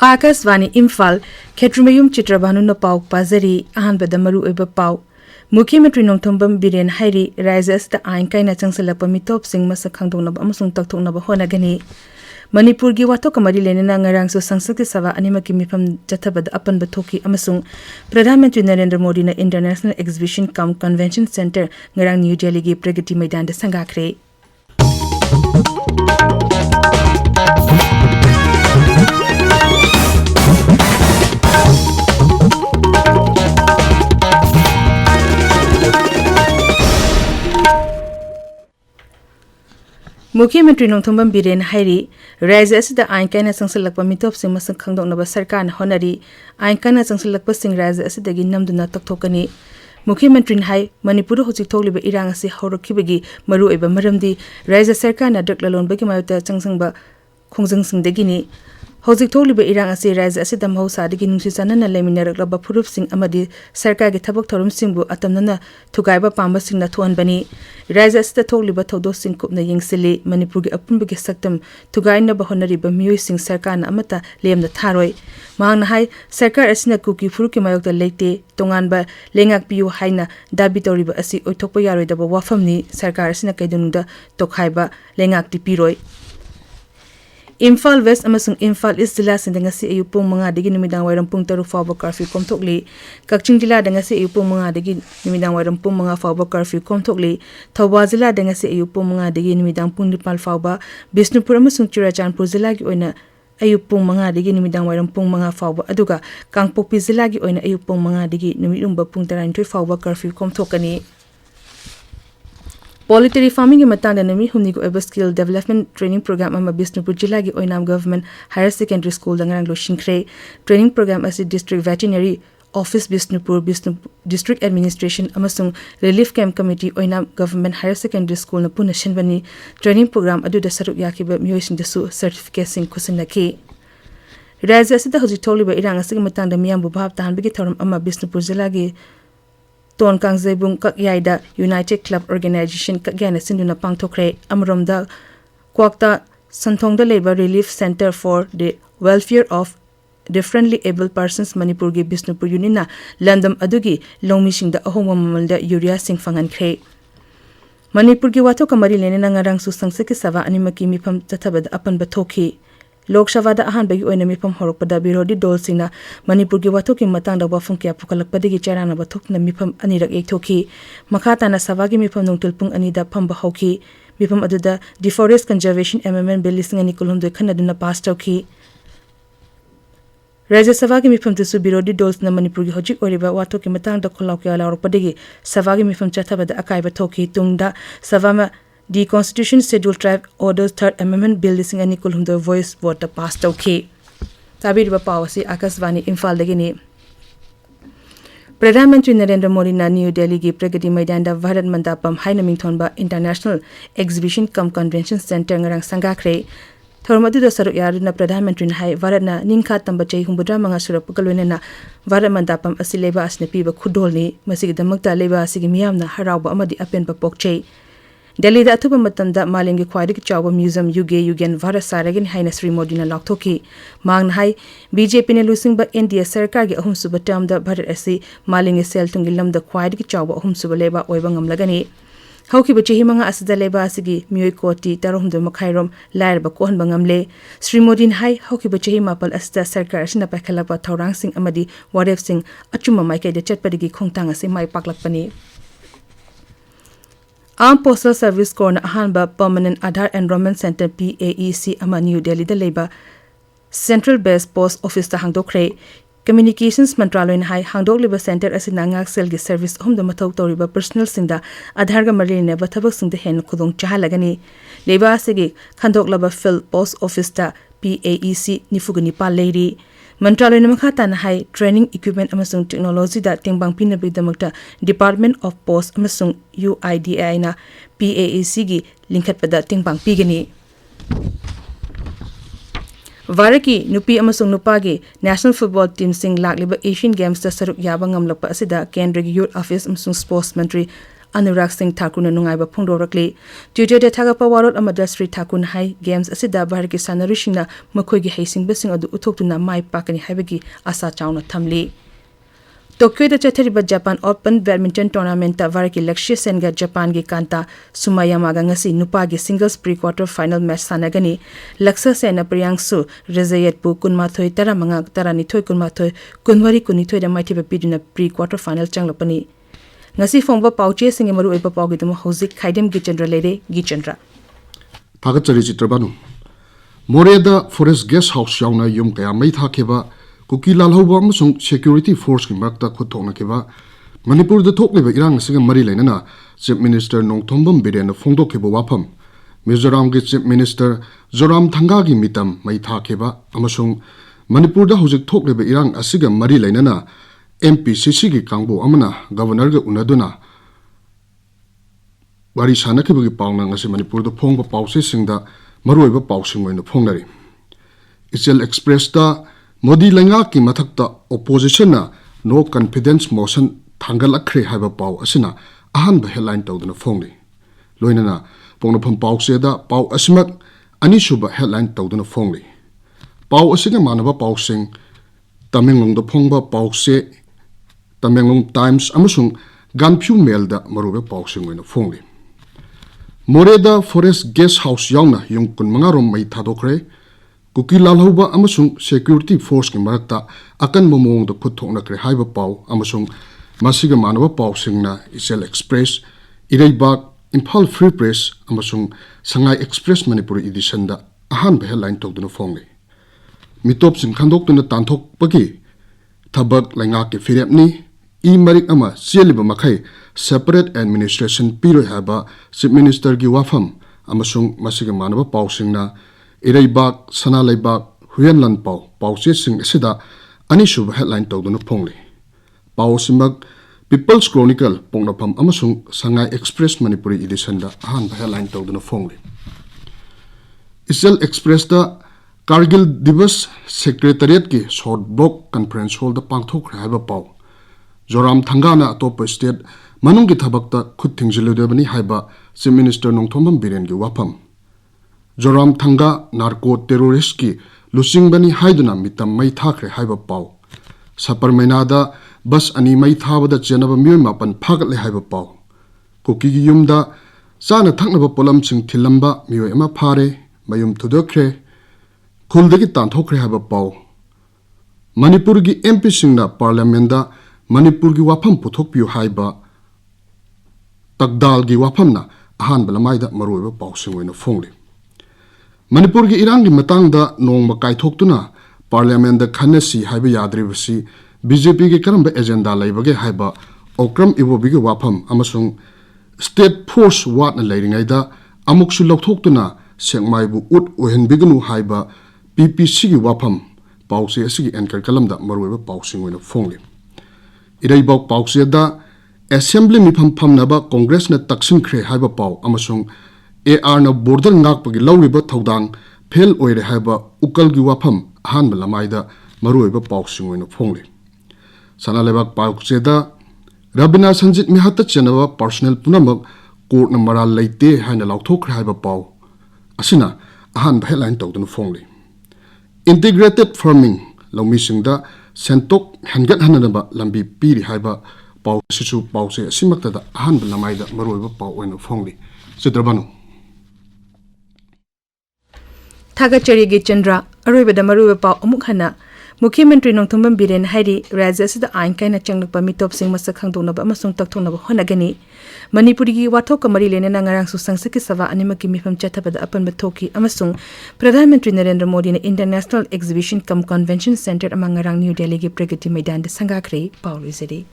Akasvani Imphal, Ketrumeyum Chitrabhanu na pau pazari, ahanbada maru eba pau. Mukhyamantri Nongthombam Biren Hairi, rises the Ain Kaina Changsalakpa mitop sing masakhangdonaba amasung takthoknaba honagani. Manipur gi wato kamari lenena ngarang so sangsakti sawa animaki mifam jathabada apanba thoki amasung Pradhan Mantri Narendra Modi na International Exhibition cum Convention Center ngarang New Delhi gi Pragati Maidan da sangakre. Mukhyamantri Nongthombam Biren Hairi, rises the Ain Kaina Changsalakpa mitop sing masakhangdonaba sarkar na honari, Ain Kaina Changsalakpa sing rises the ginamduna takthokani. Mukhyamantri hai Manipur hojik thokliba irang asi haurakibagi maru eba maramdi rises sarkar na daklalonbagi mayota changsangba khongjangsinggini. Hojik thokliba irang asi rises asi damhau sadigi nungsi chanana leminaraklaba phurup sing amadi sarkar gi thabak thorum singbu atamnana thugaiba pamba singna thoanbani. Rises the thokliba thodo sing kupna yengsili Manipur gi apunbagi saktam thugaina ba honariba miyoi sing sarkar na amata lemna tharoi. Mahangna hai sarkar asina kuki phuruki mayokta leite tonganba lengak piu haina dabi toriba asi oithokpa yaroidaba wafamni sarkar asina kaidunungda tokhaiba lengak ti piroi. Imphal West amasung Imphal East Jilla sindangasi ayu pung mga digi numidang wairam pung taru fawba curfew komthokli Kakching Jilla dangasi ayu pung mga digi numidang wairam pung mga fawba curfew komthokli Thawba Jilla dangasi ayu pung mga digi numidang pung nipal fawba Bisnupur amasung Churachandpur Jilla gi oina ayu pung mga digi numidang wairam pung mga fawba aduga Kangpokpi Jilla gi oina ayu pung mga digi numidumba pung taranthoi fawba curfew komthokani. Poultry farming ki matangda nami humni ko eba skill development training program ama Bisnupur Jilla gi Oinam Government Higher Secondary School dangarang lo shinkre training program asi District Veterinary Office Bisnupur District Administration amasung Relief Camp Committee Oinam Government Higher Secondary School na puna shinbani training program adu da saruk yakiba miyosing dasu certificate sing kusinaki. Raja asida hojik tholiba irang asigi matangda miyambu bhab tahanbigi thorum ama Bisnupur Jilla gi Ton Kangzebung Kakyaida United Club Organization Kakyana Sinduna Pangthokre Amromda Kwakta Santhongda Labor Relief Center for the Welfare of Differently Able Persons Manipur gi Bisnupur Unina Landam adugi longmisingda ahongwa mamalda urea sing fangankre. Manipur gi wato kamari lenena ngarang su sangsaki sawa animaki mifam tathabada apanba thoki. Lok Sabha da ahanbagi oina mifam horokpada birodi dol singna Manipur gi wathoki matangda wafung kya pukalakpadagi charana bathokna mifam anirak ekthoki makhatana Sabha gi mifam nongtul pung anida phamba hoki mifam aduda Deforest Conservation Amendment Bill lisingani kulhumdoi khanaduna pass tawki. Rajya Sabha gi mifam tusu birodi dols na Manipur gi hojik oriba wathoki matangda kholaukya laurokpadagi Sabha gi mifam chathabada akaiba thoki tungda Sabha ma The Constitution Scheduled Tribe Orders Third Amendment Bill lisingani kulhumdoi voice vote pass tawki. Tabiriba pawasi Akasvani Imphal dagini. Pradhan Mantri Narendra Modi na New Delhi gi Pragati Maidan da Bharat Mandapam haina mingthonba International Exhibition cum Convention Center ngarang sangakre. Thormadu da saruk yaruna Pradhan Mantri hai Bharat na ningkha tamba chei humbudra manga surapukaloina na Bharat Mandapam asi leba asna piba khudolni masigi damakta leba asigi miyamna harauba amadi apenba pokchei. Delhi da athuba matamda malengi khwaidagi chawba museum yugen Bharat saragin haina Sri Modi na lakthoki mangna hai BJP ne lusingba India sarkar gi ahum suba term da Bharat asi malengi sel tungi lamda khwaidagi chawba ahum suba leba oiba ngamlagani hauki bache himanga asida leba asigi miyoi koti tarumdu makhairom lairba kohanba ngamle Sri Modi hai hauki bache himapal asida sarkar asina pakhalaba thaurang sing amadi waref sing achuma maike de chatpadigi khongtang ase mai paklakpani. Armed Postal Service Corps na ahanba Permanent Aadhaar Enrollment Center PAEC ama New Delhi da leba Central Base Post Office ta hangdokre Communications Mantraloy na hai hangdokleba center asina ngak sel gi service humda mathau toriba personal singda Aadhaar ga mari ne bathabak singda hen khudong chahalagani leba asigi khandoklaba Field Post Office ta PAEC nifugani pa leiri Mantraloy na makhata na hai training equipment amasung technology da tingbang pinabi damakta Department of Post amasung UIDAI na PAEC gi linkhat pada tingbang pigani. Varaki nupi amasung nupagi National Football Team sing lakliba Asian Games da saruk yaba ngamlakpa asida Kendra Youth Office amasung Sports Mantri Anurag Singh Thakur na nungaiba phongdorakli Twitter da thagapa warot amada Sri Thakur hai games asida Bharati sanarishina makhoigi heisingbasing adu uthokuna mai pakani haibagi asa chauna thamli Tokyo da chathariba Japan Open Badminton Tournament ta Varaki Lakshya Sen ga Japan gi kanta Sumayama ga ngasi nupa gi singles pre-quarter final match sanagani Lakshya Sen na Priyangsu Rezayat pu kunmathoi taramanga taranithoi kunmathoi kunwari kunithoi da maithiba piduna pre-quarter final changlapani ngasi phongba pauche singe maru oipa paugi dum hozik Khaidem Geetchandra lere Geetchandra Thagachari Chitrabhanu Moreda Forest Guest House yauna yum kaya mai thakeba Kuki lalhauba amasung security force ki marakta khutthokna keba Manipur da thokleba irang asiga mari lainana Chief Minister Nongthombam Biren phongdokheba wafam Mizoram gi Chief Minister Zoram Thanga gi mitam mai thakeba amasung Manipur da hojik thokleba irang asiga mari lainana MPCC gi kangbo amana governor ga unaduna wari sanakhiba gi pawna ngasi Manipur da phongba pawse singda maroiba pawsing oina phongnari Ichel Express da Modi Langa ki mathakta opposition na no confidence motion thangalakre haiba paw asina ahanba headline tawduna phongni loinana pongnapham pawse da paw asimak anishuba headline tawduna phongni paw asiga manaba pawsing Tamenglong da phongba pawse Tamenglong Times amasung Ganphu Mail da maruba pawsing oina phongni Moreda Forest Guest House yauna yung kun mangarom mai thadokre Kuki lalhauba amasung security force ki marakta akan momong da phuthokna kre haiba paw amasung masiga manaba paw singna Isel Express Ireibak Imphal Free Press amasung Sangai Express Manipuri edition da ahanba headline tawduna phongni mitop sing khandoktuna tanthok pagi thabak lainga ke firepni marik ama sialiba makhai separate administration piroi haba Chief Minister gi wafam amasung masiga manaba paw singna Ireibak Sanalaibak Huyanlan Pau Pause Sing Sida Anishub headline tawduna phongli Pau Simak People's Chronicle Pongnapam Amasung Sangai Express Manipuri edition da ahanba headline tawduna phongli Isel Express da Kargil Divas Secretariat ki short block conference hall da pangthok haiba pau Zoram Thangana atop state manung ki thabakta khut thingjiludebani haiba Chief Minister Nongthombam Biren gi wafam Zoram Thanga narco terrorist ki lusing bani haiduna mitam mai thakre haiba paw sapar mainada bus ani mai thabada chenaba myoy mapan phagle haiba paw koki gi yumda chana thaknaba polam sing thilamba myoy ama phare mayum thudokre khuldagi tanthokre haiba paw Manipur gi MP singna parliament da Manipur gi wafam puthokpiu haiba takdal gi wafamna ahan balamaida maroiba paw singoina phongli Manipur gi irang gi matangda nongma kaithokhtuna parliament da khanasi haiba yadribasi BJP gi karamba agenda laibage haiba okram ibobi gi wafam amasung state force wat na leiringai da amuksu lokthokhtuna sengmaibu ut ohenbignu haiba PPC gi wafam pause asigi anchor kalamda maroiba pausing oina phongli Ireibok pause da assembly mifam phamnaba congress na taksin khre haiba paw amasung AR na border ngak pagi lawriba thodang phel oire haiba ukal gi wafam ahanba lamaida maruiba pawsing oina phongli sanalebak pawche da Rabina Sanjit mihata chenaba personal punamak court na maral leite haina lauthok haiba paw asina ahanba headline tawduna phongli integrated farming lawmi singda sentok hangat hananaba lambi piri haiba paw sisu pawse simakta da ahanba lamaida maruiba paw oina phongli Chitrabhanu Thagachari Geetchandra Aroibada Maruba Pau Amukhana Mukhyamantri Nongthombam Biren Hairi Rajya Sida Ain Kaina Changlakpa Mitop Sing Masak Khangdonaba Amasung Takthonaba Honagani Manipuri gi wathok kamari lenena ngarang su sangsaki sava animaki mifam chathabada apan bathoki amasung Pradhan Mantri Narendra Modi na International Exhibition cum Convention Center amang ngarang New Delhi gi Pragati Maidan da sangakre Paul Rizeri